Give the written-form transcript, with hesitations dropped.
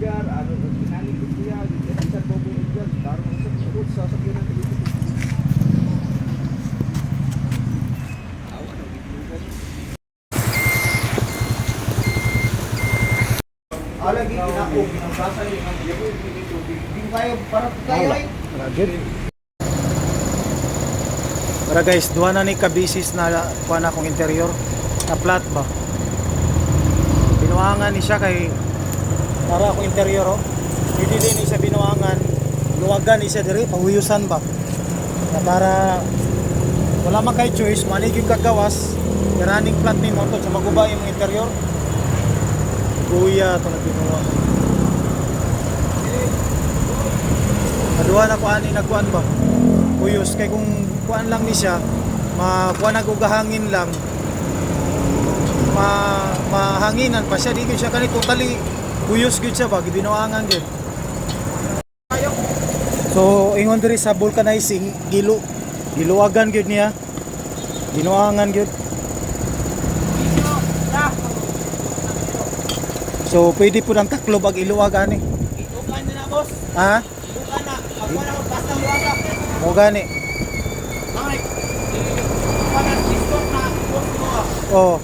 Edgar, ano, kinani ko siya, isa po po Edgar, tarong sa tukod sa sakyan ng dito. Lagi kinako, kinabasa niyo ang dito. Hindi kayo para kayo ay. Para guys, duha na ni kabisis na kuha na akong interior na flat ba. Binuangan ni siya kay para akong interior oh. Hindi din isa binuangan, luwagan isa diri pahuyusan ba. Na para wala man kay choice, manig yung kagawas, running flat ni mo to sa magubay yung interior. Kuya ito na binuwa. Naduha na ko ani nagkuan ba. Kuyos kay kung kuan lang ni siya, makuha nagugahangin lang. Mahanginan pa siya, di gyud siya kani totally kuyos gyud siya ba, gibinuangan gyud. So ingon diri sa vulcanizing, giluwagan gyud niya. Binuangan gyud. So pwede po ng taklob ag iluwag ani. Itukan na boss. Ha? Itukan na. Ako na basta luwaga. O gani. Ay. Itukan na discount na boss ko. Oh.